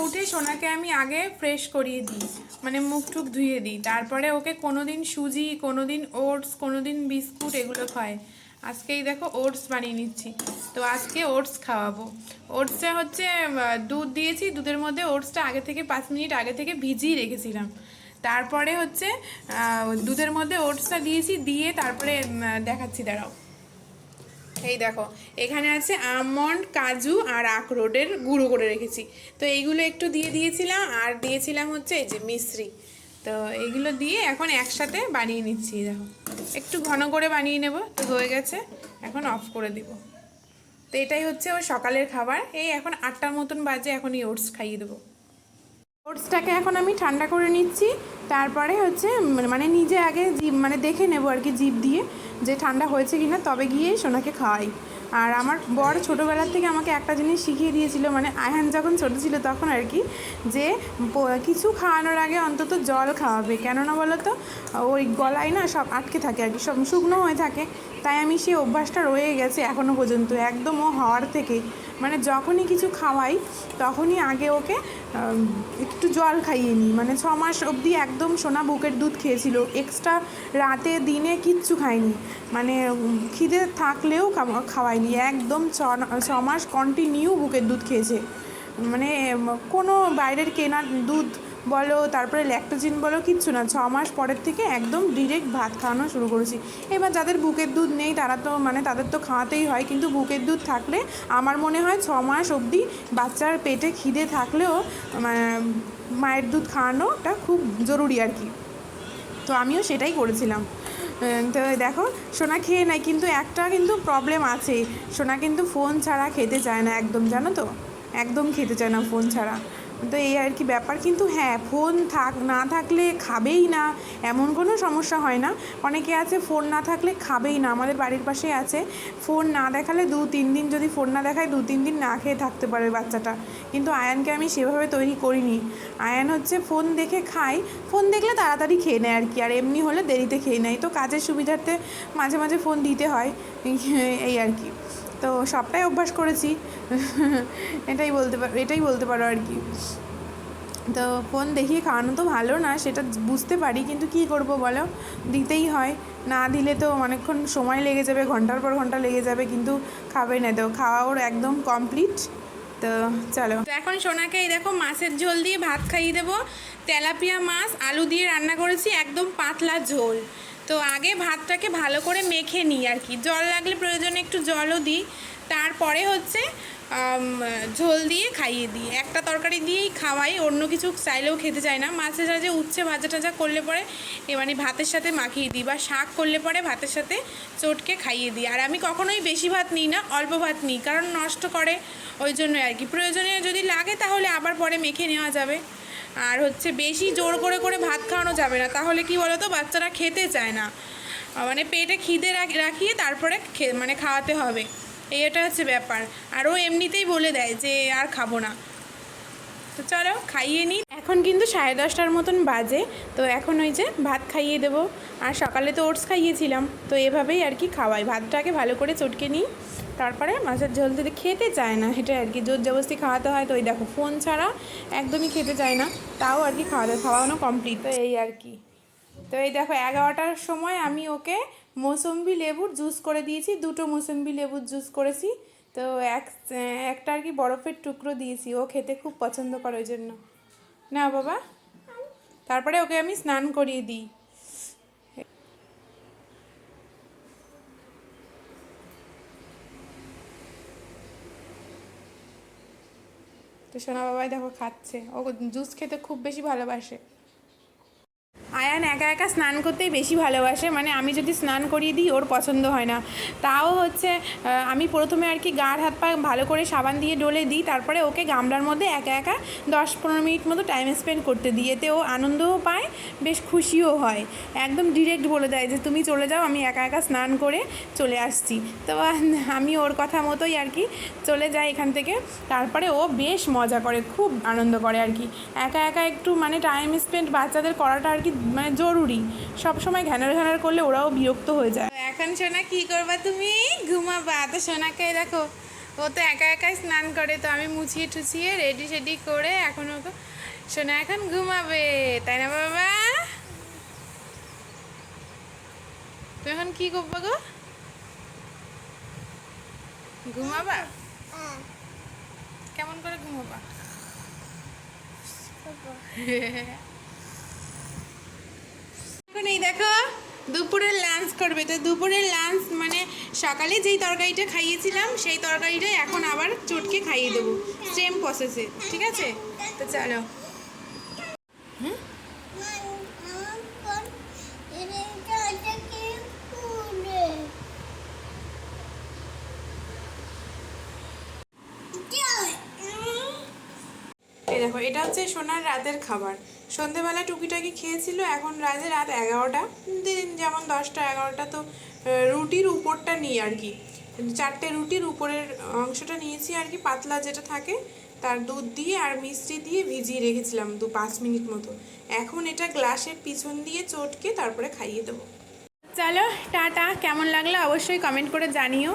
উঠে সোনাকে আমি আগে ফ্রেশ করিয়ে দিই, মানে মুখ টুক ধুয়ে দিই, তারপরে ওকে কোনো দিন সুজি, কোনো দিন ওটস, কোনো দিন বিস্কুট এগুলো খায়। আজকেই দেখো ওটস বানিয়ে নিচ্ছি, তো আজকে ওটস খাওয়াবো। ওটসটা হচ্ছে দুধ দিয়েছি, দুধের মধ্যে ওটসটা আগে থেকে 5 মিনিট আগে থেকে ভিজিয়ে রেখেছিলাম। তারপরে হচ্ছে দুধের মধ্যে ওটসটা দিয়েছি, দিয়ে তারপরে দেখাচ্ছি, দাঁড়াও। এই দেখো এখানে আছে আমন্ড, কাজু আর আখরোটের গুঁড়ো করে রেখেছি, তো এইগুলো একটু দিয়ে দিয়েছিলাম, আর দিয়েছিলাম হচ্ছে এই যে মিশ্রি। তো এইগুলো দিয়ে এখন একসাথে বানিয়ে নিচ্ছি। দেখো একটু ঘন করে বানিয়ে নেব, তো হয়ে গেছে, এখন অফ করে দিব। তো এটাই হচ্ছে ওর সকালের খাবার। এই এখন 8টার মতন বাজে, এখন এই ওটস খাইয়ে দেবো। ওটসটাকে এখন আমি ঠান্ডা করে নিচ্ছি, তারপরে হচ্ছে মানে নিজে আগে জিভ মানে দেখে নেব আর কি, জিভ দিয়ে যে ঠান্ডা হয়েছে কিনা, তবে গিয়ে সোনাকে খাওয়াই। আর আমার বর ছোটোবেলার থেকে আমাকে একটা জিনিস শিখিয়ে দিয়েছিল, মানে আয়হান যখন ছোটো ছিল তখন আর কি, যে কিছু খাওয়ানোর আগে অন্তত জল খাওয়াবে, কেননা বলো তো ওই গলায় না সব আটকে থাকে আর কি, সব শুকনো হয়ে থাকে। তাই আমি সেই অভ্যাসটা রয়ে গেছে এখনও পর্যন্ত, একদম ও হওয়ার থেকে, মানে যখনই কিছু খাওয়াই তখনই আগে ওকে একটু জল খাইয়ে নিই। মানে 6 মাস অবধি একদম সোনা বুকের দুধ খেয়েছিল, এক্সট্রা রাতে দিনে কিচ্ছু খায়নি, মানে খিদে থাকলেও খাওয়াইনি, একদম 6 মাস কন্টিনিউ বুকের দুধ খেয়েছে। মানে কোনো বাইরের কেনা দুধ বলো, তারপরে ল্যাকটোজিন বলো, কিচ্ছু না। 6 মাস পরের থেকে একদম ডিরেক্ট ভাত খাওয়ানো শুরু করেছি। এবার যাদের বুকের দুধ নেই তারা তো মানে তাদের তো খাওয়াতেই হয়, কিন্তু বুকের দুধ থাকলে আমার মনে হয় 6 মাস অবধি বাচ্চার পেটে খিদে থাকলেও মায়ের দুধ খাওয়ানোটা খুব জরুরি আর কি। তো আমিও সেটাই করেছিলাম। তো দেখো সোনা খেয়ে নেয়, কিন্তু একটা কিন্তু প্রবলেম আছে, সোনা কিন্তু ফোন ছাড়া খেতে চায় না একদম, জানো তো, একদম খেতে চায় না ফোন ছাড়া। তো এই আর কি ব্যাপার। কিন্তু হ্যাঁ, ফোন না থাকলে খাবেই না এমন কোনো সমস্যা হয় না। অনেকে আছে ফোন না থাকলে খাবেই না, আমাদের বাড়ির পাশে আছে, ফোন না দেখালে 2-3 দিন, যদি ফোন না দেখায় 2-3 দিন না খেয়ে থাকতে পারে বাচ্চাটা। কিন্তু আয়ানকে আমি সেভাবে তৈরি করিনি। আয়ান হচ্ছে ফোন দেখে খায়, ফোন দেখলে তাড়াতাড়ি খেয়ে নেয় আর কি, আর এমনি হলে দেরিতে খেয়ে নেয়। তো কাজের সুবিধার্থে মাঝে মাঝে ফোন দিতে হয়, এই আর কি। তো সবটাই অভ্যাস করেছি, এটাই বলতে পারো আর কি। তো ফোন দেখিয়ে খাওয়ানো তো ভালো না, সেটা বুঝতে পারি, কিন্তু কী করব বলো, দিতেই হয়। না দিলে তো অনেকক্ষণ সময় লেগে যাবে, ঘন্টার পর ঘন্টা লেগে যাবে, কিন্তু খাবে না। তো খাওয়া ওর একদম কমপ্লিট। তো চলো, তো এখন সোনাকে এই দেখো মাছের ঝোল দিয়ে ভাত খাইয়ে দেবো। তেলাপিয়া মাছ আলু দিয়ে রান্না করেছি, একদম পাতলা ঝোল। তো আগে ভাতটাকে ভালো করে মেখে নিই আর কি, জল লাগলে প্রয়োজনে একটু জলও দিই, তারপরে হচ্ছে ঝোল দিয়ে খাইয়ে দিই। একটা তরকারি দিয়েই খাওয়াই, অন্য কিছু চাইলেও খেতে চায় না। মাছের সাথে উচ্ছে ভাজা টাজা করলে পরে মানে ভাতের সাথে মাখিয়ে দিই, বা শাক করলে পরে ভাতের সাথে চটকে খাইয়ে দিই। আর আমি কখনোই বেশি ভাত নিই না, অল্প ভাত নিই, কারণ নষ্ট করে, ওই জন্য আর কি। প্রয়োজনে যদি লাগে তাহলে আবার পরে মেখে নেওয়া যাবে। আর হচ্ছে বেশি জোর করে করে ভাত খাওয়ানো যাবে না, তাহলে কি বলো তো, বাচ্চারা খেতে চায় না, মানে পেটে খিদে রাখিয়ে তারপরে মানে খাওয়াতে হবে, এটা হচ্ছে ব্যাপার। আর ও এমনিতেই বলে দেয় যে আর খাবো না। তো চলো খাইয়ে নিই। এখন কিন্তু 10:30টার মতন বাজে, তো এখন ওই যে ভাত খাইয়ে দেবো। আর সকালে তো ওটস খাইয়েছিলাম, তো এভাবেই আর কি খাওয়াই, ভাতটাকে ভালো করে চটকে নিই, তারপরে মাছের ঝোল দিতে খেতে চায় না, এটা আর কি জোর জবরদস্তি খাওয়াতে হয়। তো ওই দেখো ফোন ছাড়া একদমই খেতে চায় না, তাও আর কি খাওয়ানো কমপ্লিট। তো এই আর কি। তো এই দেখো 11টার সময় আমি ওকে মৌসম্বি লেবুর জুস করে দিয়েছি, 2টো মৌসম্বি লেবুর জুস করেছি। তো একটা আর কি বরফের টুকরো দিয়েছি, ও খেতে খুব পছন্দ করে, ওই জন্য। না বাবা, তারপরে ওকে আমি স্নান করিয়ে দিই। তো সোনা বাবাই দেখো খাচ্ছে, ও জুস খেতে খুব বেশি ভালোবাসে। আয়ান একা একা স্নান করতেই বেশি ভালোবাসে, মানে আমি যদি স্নান করিয়ে দিই ওর পছন্দ হয় না। তাও হচ্ছে আমি প্রথমে আর কি গার হাত পা ভালো করে সাবান দিয়ে ডলে দিই, তারপরে ওকে গামলার মধ্যে একা একা 10-15 মিনিট মতো টাইম স্পেন্ড করতে দিই, এতে ও আনন্দও পায়, বেশ খুশিও হয়। একদম ডিরেক্ট বলে দেয় যে তুমি চলে যাও, আমি একা একা স্নান করে চলে আসছি। তো আমি ওর কথা মতোই আর কি চলে যাই এখান থেকে। তারপরে ও বেশ মজা করে, খুব আনন্দ করে আর কি। একা একা একটু মানে টাইম স্পেন্ড বাচ্চাদের করাটা আর কি মানে জরুরি, সবসময় ঘ্যানার করলে ওরাও বিরক্ত হয়ে যায়। এখন সোনা কি করবা তুমি? ঘুমাবা? তো সোনাকে দেখো ও তো একা একাই স্নান করে, তো আমি মুছিয়ে টুছিয়ে রেডি সেডি করে এখন ওকে সোনা এখন ঘুমাবে, তাই না বাবা? তুই এখন কি করবো গো? ঘুমাবা? কেমন করে ঘুমাবা? এখন এই দেখো দুপুরের লাঞ্চ করবে, তো দুপুরের লাঞ্চ মানে সকালে যেই তরকারিটা খাইয়েছিলাম সেই তরকারিটাই এখন আবার চটকে খাইয়ে দেবো, সেম প্রসেসে, ঠিক আছে? তো চলো। এই দেখো এটা হচ্ছে সোনার রাতের খাবার। সন্ধেবেলা টুকিটাকি খেয়েছিল, এখন রাত 11টা, দিন যেমন 10টা 11টা, তো রুটির উপরটা নিই আর কি, 4টে রুটির উপরের অংশটা নিয়েছি আর কি, পাতলা যেটা থাকে, তার দুধ দিয়ে আর মিষ্টি দিয়ে ভিজিয়ে রেখেছিলাম 5 মিনিট মতো। এখন এটা গ্লাসের পিছন দিয়ে চটকে তারপরে খাইয়ে দেবো। চলো টাটা, কেমন লাগলো অবশ্যই কমেন্ট করে জানিও।